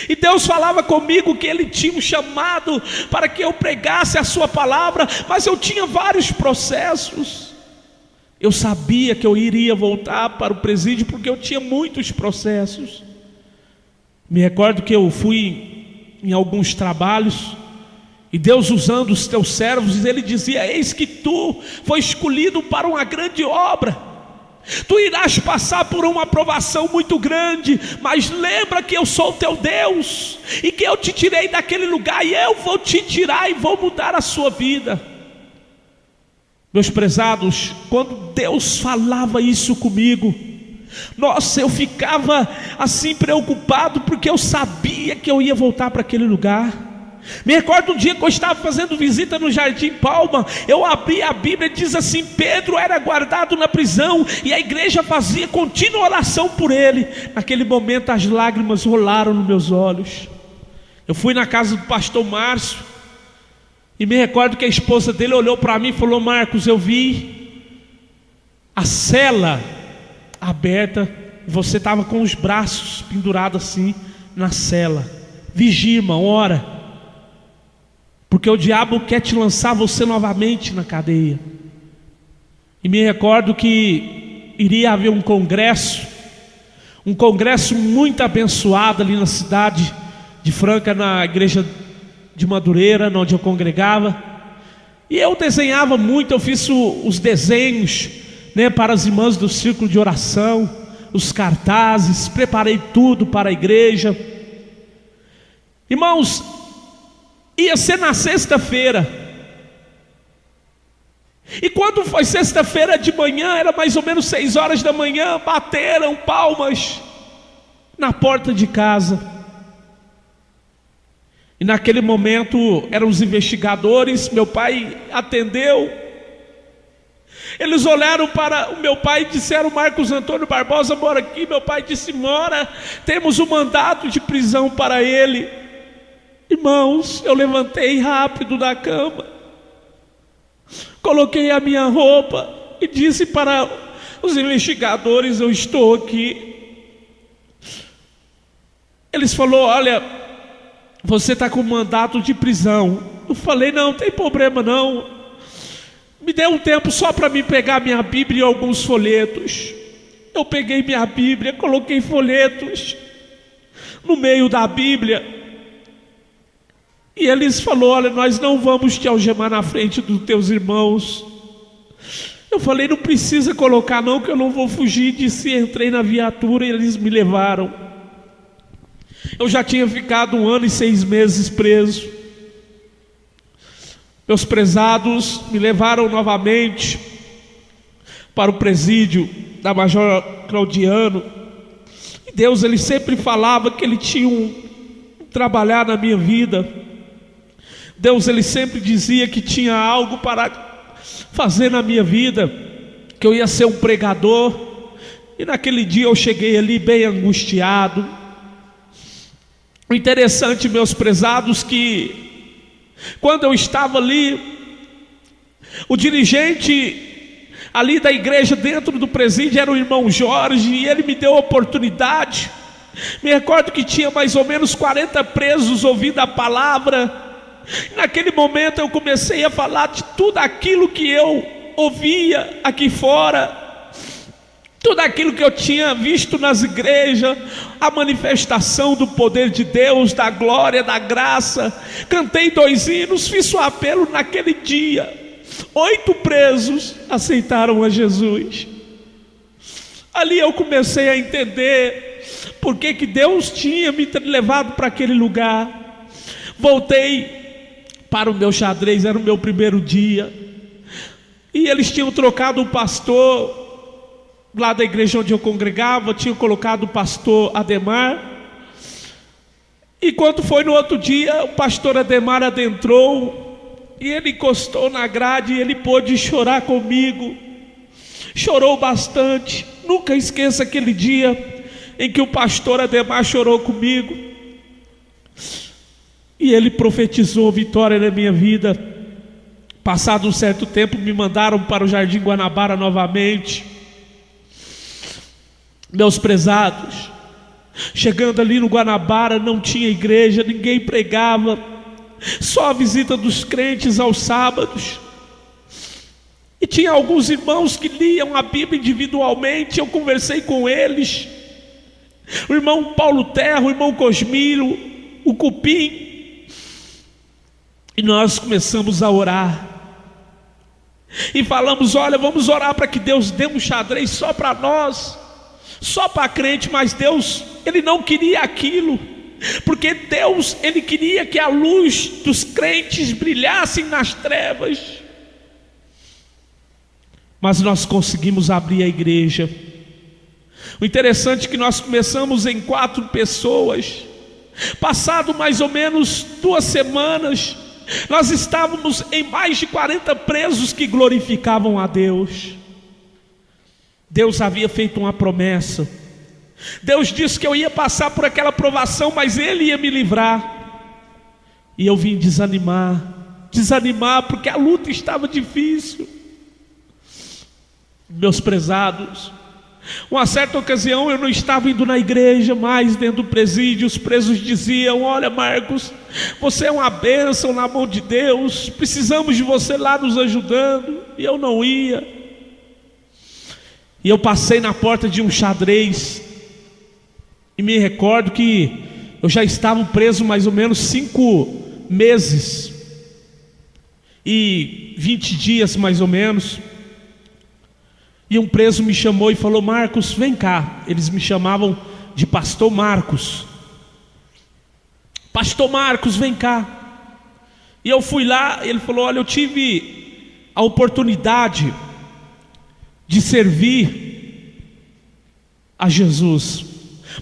e Deus falava comigo que Ele tinha um chamado para que eu pregasse a sua palavra, mas eu tinha vários processos. Eu sabia que eu iria voltar para o presídio, porque eu tinha muitos processos. Me recordo que eu fui em alguns trabalhos, e Deus, usando os teus servos, Ele dizia: eis que tu foi escolhido para uma grande obra. Tu irás passar por uma provação muito grande, mas lembra que eu sou o teu Deus, e que eu te tirei daquele lugar, e eu vou te tirar e vou mudar a sua vida. Meus prezados, quando Deus falava isso comigo, Nossa, eu ficava assim preocupado, porque eu sabia que eu ia voltar para aquele lugar. Me recordo um dia que eu estava fazendo visita no Jardim Palma. Eu abri a Bíblia e diz assim: Pedro era guardado na prisão e a igreja fazia contínua oração por ele. Naquele momento as lágrimas rolaram nos meus olhos. Eu fui na casa do pastor Márcio e me recordo que a esposa dele olhou para mim e falou: Marcos, eu vi a cela aberta e você estava com os braços pendurados assim na cela. Vigia, irmão, ora, porque o diabo quer te lançar você novamente na cadeia. E me recordo que iria haver um congresso muito abençoado ali na cidade de Franca, na igreja de Madureira, onde eu congregava. E eu desenhava muito, eu fiz os desenhos, para as irmãs do círculo de oração, os cartazes, preparei tudo para a igreja. Irmãos, ia ser na sexta-feira. E quando foi sexta-feira de manhã, era mais ou menos 6 horas da manhã, bateram palmas na porta de casa. E naquele momento eram os investigadores. Meu pai atendeu. Eles olharam para o meu pai e disseram: Marcos Antônio Barbosa mora aqui. Meu pai disse: mora, temos um mandato de prisão para ele. Irmãos, eu levantei rápido da cama, coloquei a minha roupa e disse para os investigadores: eu estou aqui. Eles falaram: olha, você está com mandato de prisão. Eu falei: não tem problema não, me dê um tempo só para mim pegar minha Bíblia e alguns folhetos. Eu peguei minha Bíblia, coloquei folhetos no meio da Bíblia. E eles falaram: olha, nós não vamos te algemar na frente dos teus irmãos. Eu falei: não precisa colocar não, que eu não vou fugir. Disse, entrei na viatura e eles me levaram. Eu já tinha ficado 1 ano e 6 meses preso. Meus prezados me levaram novamente para o presídio da Major Claudiano. E Deus, Ele sempre falava que Ele tinha um trabalhar na minha vida. Deus, Ele sempre dizia que tinha algo para fazer na minha vida, que eu ia ser um pregador. E naquele dia eu cheguei ali bem angustiado. O interessante, meus prezados, que quando eu estava ali, o dirigente ali da igreja dentro do presídio era o irmão Jorge, e ele me deu a oportunidade. Me recordo que tinha mais ou menos 40 presos ouvindo a palavra. Naquele momento eu comecei a falar de tudo aquilo que eu ouvia aqui fora, tudo aquilo que eu tinha visto nas igrejas, a manifestação do poder de Deus, da glória, da graça. Cantei 2 hinos, fiz o apelo. Naquele dia 8 presos aceitaram a Jesus. Ali eu comecei a entender por que Deus tinha me levado para aquele lugar. Voltei para o meu xadrez, era o meu primeiro dia, e eles tinham trocado o pastor lá da igreja onde eu congregava, tinham colocado o pastor Ademar. E quando foi no outro dia, o pastor Ademar adentrou e ele encostou na grade e ele pôde chorar comigo. Chorou bastante. Nunca esqueça aquele dia em que o pastor Ademar chorou comigo. E ele profetizou vitória na minha vida. Passado um certo tempo, me mandaram para o Jardim Guanabara novamente. Meus prezados, chegando ali no Guanabara, não tinha igreja, ninguém pregava, só a visita dos crentes aos sábados. E tinha alguns irmãos que liam a Bíblia individualmente. Eu conversei com eles, o irmão Paulo Terra, o irmão Cosmiro, o Cupim, e nós começamos a orar. E falamos: olha, vamos orar para que Deus dê um xadrez só para nós, só para crente. Mas Deus, Ele não queria aquilo, porque Deus, Ele queria que a luz dos crentes brilhasse nas trevas. Mas nós conseguimos abrir a igreja. O interessante é que nós começamos em 4 pessoas. Passado mais ou menos 2 semanas, nós estávamos em mais de 40 presos que glorificavam a Deus. Deus havia feito uma promessa. Deus disse que eu ia passar por aquela provação, mas Ele ia me livrar. E eu vim desanimar porque a luta estava difícil. Meus prezados, uma certa ocasião eu não estava indo na igreja mais, dentro do presídio. Os presos diziam: olha, Marcos, você é uma bênção na mão de Deus, precisamos de você lá nos ajudando. E eu não ia. E eu passei na porta de um xadrez, e me recordo que eu já estava preso mais ou menos 5 meses e 20 dias mais ou menos. E um preso me chamou e falou: Marcos, vem cá. Eles me chamavam de Pastor Marcos. Pastor Marcos, vem cá. E eu fui lá, ele falou: olha, eu tive a oportunidade de servir a Jesus,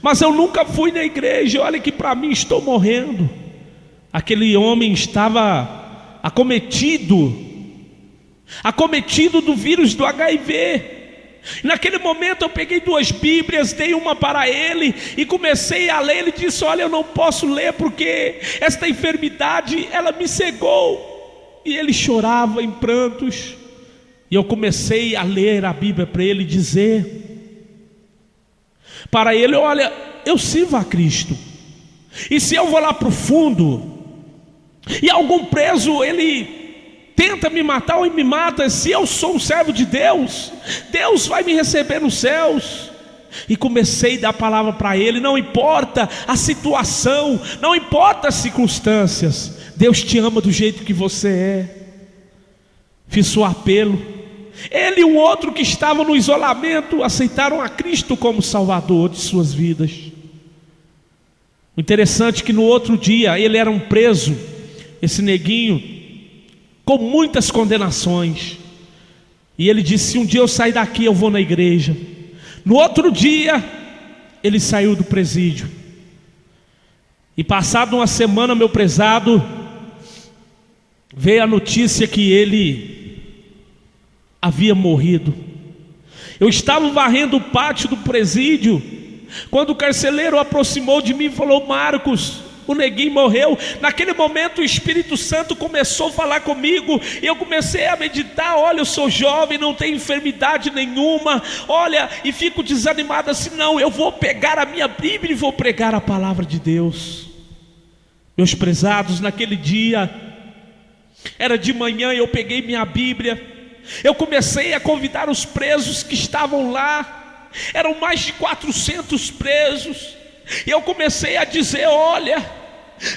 mas eu nunca fui na igreja. Olha que para mim estou morrendo. Aquele homem estava acometido do vírus do HIV. Naquele momento eu peguei 2 Bíblias, dei uma para ele e comecei a ler. Ele disse: olha, eu não posso ler porque esta enfermidade, ela me cegou. E ele chorava em prantos. E eu comecei a ler a Bíblia para ele, dizer para ele: olha, eu sirvo a Cristo, e se eu vou lá para o fundo e algum preso ele tenta me matar ou me mata, se eu sou um servo de Deus, Deus vai me receber nos céus. E comecei a dar a palavra para ele: não importa a situação, não importa as circunstâncias, Deus te ama do jeito que você é. Fiz o apelo. Ele e um outro que estava no isolamento aceitaram a Cristo como Salvador de suas vidas. O interessante é que no outro dia ele era um preso, esse neguinho, com muitas condenações. E ele disse: se um dia eu sair daqui, eu vou na igreja. No outro dia ele saiu do presídio. E passado uma semana, meu prezado, veio a notícia que ele havia morrido. Eu estava varrendo o pátio do presídio, quando o carcereiro aproximou de mim e falou: Marcos, o neguinho morreu. Naquele momento o Espírito Santo começou a falar comigo, e eu comecei a meditar: olha, eu sou jovem, não tenho enfermidade nenhuma, olha, e fico desanimado assim. Não, eu vou pegar a minha Bíblia e vou pregar a palavra de Deus. Meus prezados, naquele dia, era de manhã, eu peguei minha Bíblia, eu comecei a convidar os presos que estavam lá. Eram mais de 400 presos. E eu comecei a dizer: olha,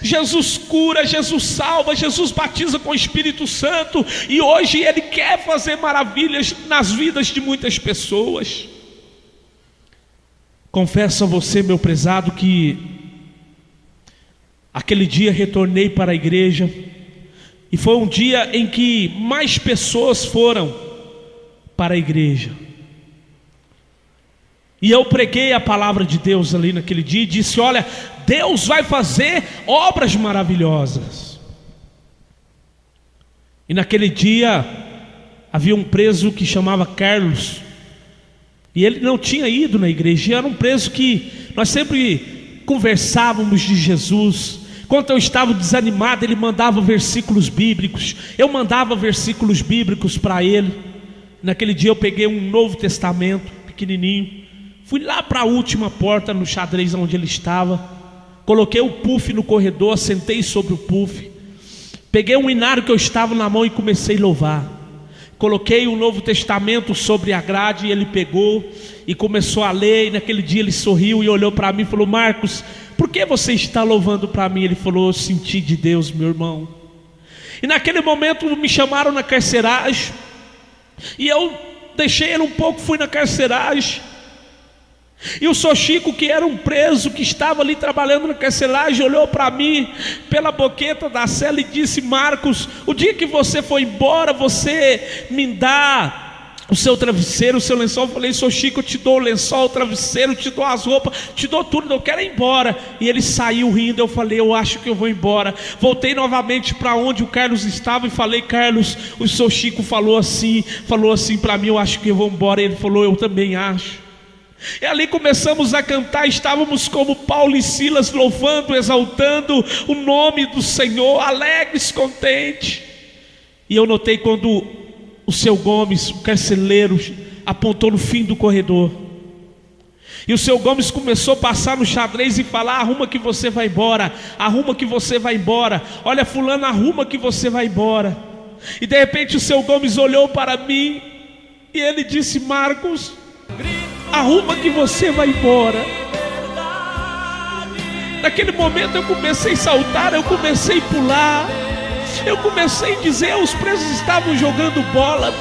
Jesus cura, Jesus salva, Jesus batiza com o Espírito Santo, e hoje Ele quer fazer maravilhas nas vidas de muitas pessoas. Confesso a você, meu prezado, que aquele dia retornei para a igreja, e foi um dia em que mais pessoas foram para a igreja. E eu preguei a palavra de Deus ali naquele dia e disse: olha, Deus vai fazer obras maravilhosas. E naquele dia havia um preso que chamava Carlos, e ele não tinha ido na igreja. Era um preso que nós sempre conversávamos de Jesus. Quando eu estava desanimado, ele mandava versículos bíblicos, eu mandava versículos bíblicos para ele. Naquele dia eu peguei um Novo Testamento pequenininho, fui lá para a última porta no xadrez onde ele estava, coloquei o puff no corredor, sentei sobre o puff, peguei um inário que eu estava na mão e comecei a louvar. Coloquei o Novo Testamento sobre a grade, e ele pegou e começou a ler. E naquele dia ele sorriu e olhou para mim e falou: Marcos, por que você está louvando para mim? Ele falou: eu senti de Deus, meu irmão. E naquele momento me chamaram na carceragem, e eu deixei ele um pouco, fui na carceragem. E o Sr. Chico, que era um preso que estava ali trabalhando na carceragem, olhou para mim pela boqueta da cela e disse: Marcos, o dia que você foi embora, você me dá o seu travesseiro, o seu lençol. Eu falei: Sou Chico, eu te dou o lençol, o travesseiro, te dou as roupas, te dou tudo, eu quero ir embora. E ele saiu rindo. Eu falei: Eu acho que eu vou embora. Voltei novamente para onde o Carlos estava e falei: Carlos, o seu Chico falou assim para mim, eu acho que eu vou embora. Ele falou: Eu também acho. E ali começamos a cantar, estávamos como Paulo e Silas, louvando, exaltando o nome do Senhor, alegres, contentes. E eu notei quando o seu Gomes, o carcereiro, apontou no fim do corredor, e o seu Gomes começou a passar no xadrez e falar: Arruma que você vai embora, arruma que você vai embora, olha fulano, arruma que você vai embora. E de repente o seu Gomes olhou para mim e ele disse: Marcos, arruma que você vai embora. Naquele momento eu comecei a saltar, eu comecei a pular, eu comecei a dizer, os presos estavam jogando bola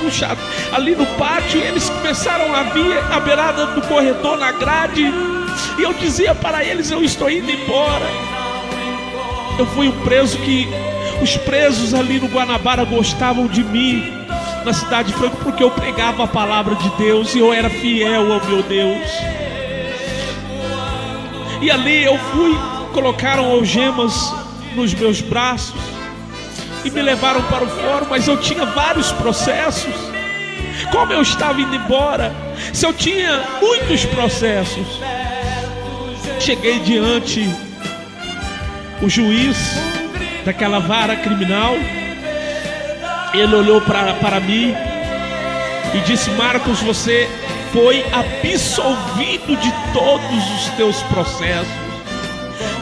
ali no pátio, e eles começaram a vir à beirada do corredor, na grade, e eu dizia para eles: Eu estou indo embora. Eu fui um preso que os presos ali no Guanabara gostavam de mim, na cidade de Franca, porque eu pregava a palavra de Deus e eu era fiel ao meu Deus. E ali eu fui, colocaram algemas nos meus braços e me levaram para o fórum, mas eu tinha vários processos. Como eu estava indo embora, se eu tinha muitos processos? Cheguei diante o juiz daquela vara criminal. Ele olhou para mim e disse: Marcos, você foi absolvido de todos os teus processos.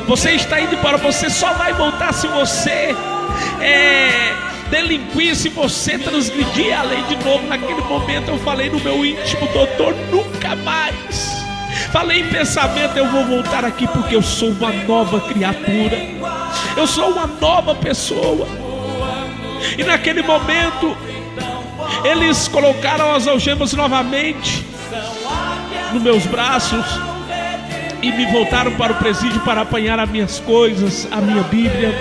Você está indo embora, você só vai voltar se você delinquir, se você transgredir a lei de novo. Naquele momento eu falei no meu íntimo: doutor, nunca mais. Falei em pensamento: eu vou voltar aqui porque eu sou uma nova criatura, eu sou uma nova pessoa. E naquele momento eles colocaram as algemas novamente nos meus braços e me voltaram para o presídio para apanhar as minhas coisas, a minha Bíblia.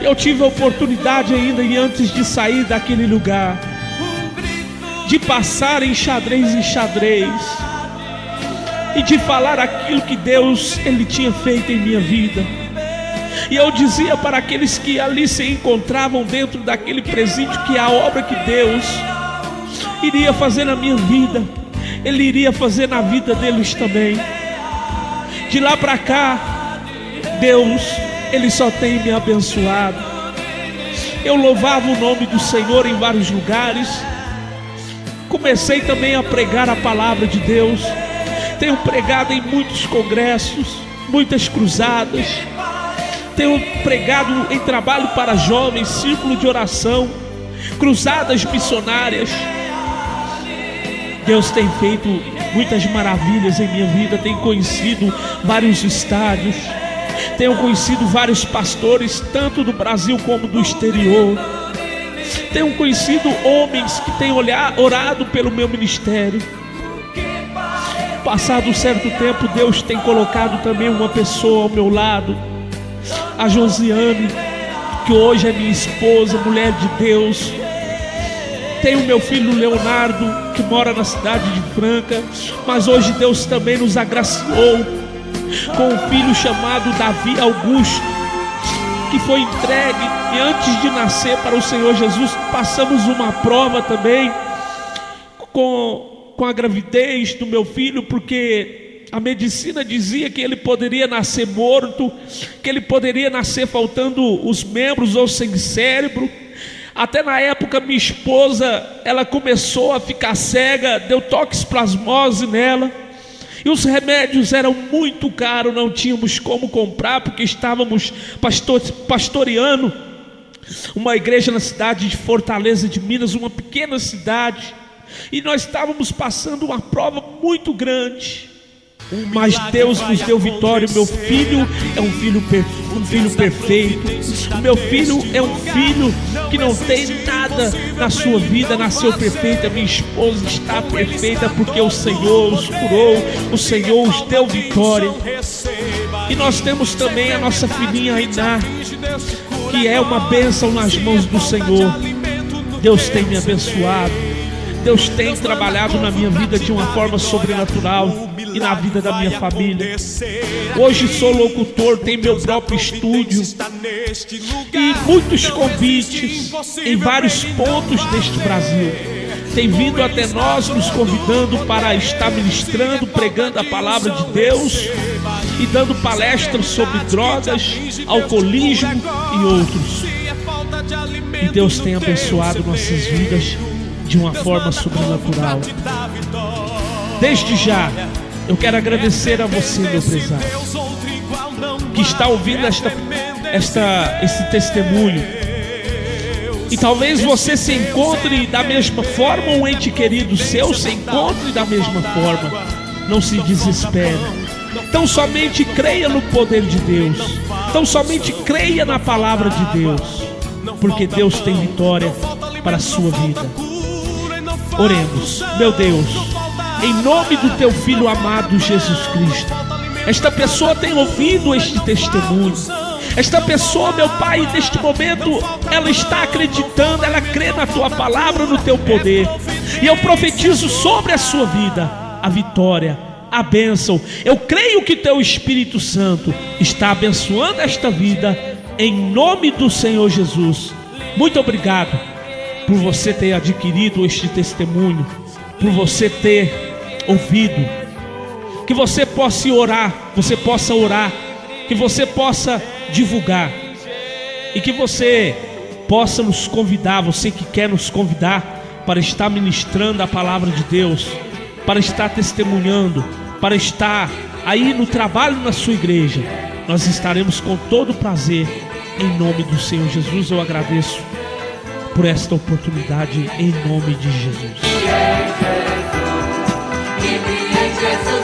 Eu tive a oportunidade ainda, e antes de sair daquele lugar, de passar em xadrez e de falar aquilo que Deus Ele tinha feito em minha vida. E eu dizia para aqueles que ali se encontravam dentro daquele presídio que a obra que Deus iria fazer na minha vida, Ele iria fazer na vida deles também. De lá para cá, Deus, Ele só tem me abençoado. Eu louvava o nome do Senhor em vários lugares. Comecei também a pregar a palavra de Deus. Tenho pregado em muitos congressos, muitas cruzadas. Tenho pregado em trabalho para jovens, círculo de oração, cruzadas missionárias. Deus tem feito muitas maravilhas em minha vida. Tenho conhecido vários estádios, tenho conhecido vários pastores, tanto do Brasil como do exterior. Tenho conhecido homens que têm orado pelo meu ministério. Passado um certo tempo, Deus tem colocado também uma pessoa ao meu lado, a Josiane, que hoje é minha esposa, mulher de Deus. Tenho meu filho Leonardo, que mora na cidade de Franca, mas hoje Deus também nos agraciou com um filho chamado Davi Augusto, que foi entregue, e antes de nascer, para o Senhor Jesus. Passamos uma prova também com a gravidez do meu filho, porque a medicina dizia que ele poderia nascer morto, que ele poderia nascer faltando os membros ou sem cérebro. Até na época minha esposa, ela começou a ficar cega, deu toxoplasmose nela, e os remédios eram muito caros, não tínhamos como comprar, porque estávamos pastoreando uma igreja na cidade de Fortaleza de Minas, uma pequena cidade, e nós estávamos passando uma prova muito grande. Mas Deus nos deu vitória. O meu filho é um filho perfeito. O meu filho é um filho que não tem nada na sua vida, nasceu perfeita. Minha esposa está perfeita, porque o Senhor os curou, o Senhor os deu vitória. E nós temos também a nossa filhinha Ainá, que é uma bênção nas mãos do Senhor. Deus tem me abençoado, Deus tem trabalhado na minha vida de uma forma sobrenatural e na vida da minha família. Hoje sou locutor, tenho meu próprio estúdio e muitos convites em vários pontos deste Brasil. Tem vindo até nós nos convidando para estar ministrando, pregando a palavra de Deus e dando palestras sobre drogas, alcoolismo e outros. E Deus tem abençoado nossas vidas de uma forma sobrenatural. Desde já, eu quero agradecer a você, meu prezado, que está ouvindo esse testemunho. E talvez você se encontre da mesma forma, um ente querido seu se encontre da mesma forma. Não se desespere. Então somente creia no poder de Deus. Então somente creia na palavra de Deus, porque Deus tem vitória para a sua vida. Oremos. Meu Deus, em nome do teu Filho amado Jesus Cristo, esta pessoa tem ouvido este testemunho. Esta pessoa, meu Pai, neste momento, ela está acreditando, ela crê na tua palavra, no teu poder. E eu profetizo sobre a sua vida a vitória, a bênção. Eu creio que teu Espírito Santo está abençoando esta vida, em nome do Senhor Jesus. Muito obrigado por você ter adquirido este testemunho, por você ter ouvido. Que você possa orar, que você possa divulgar e que você possa nos convidar, você que quer nos convidar para estar ministrando a palavra de Deus, para estar testemunhando, para estar aí no trabalho na sua igreja. Nós estaremos com todo prazer, em nome do Senhor Jesus. Eu agradeço por esta oportunidade, em nome de Jesus. Jesus.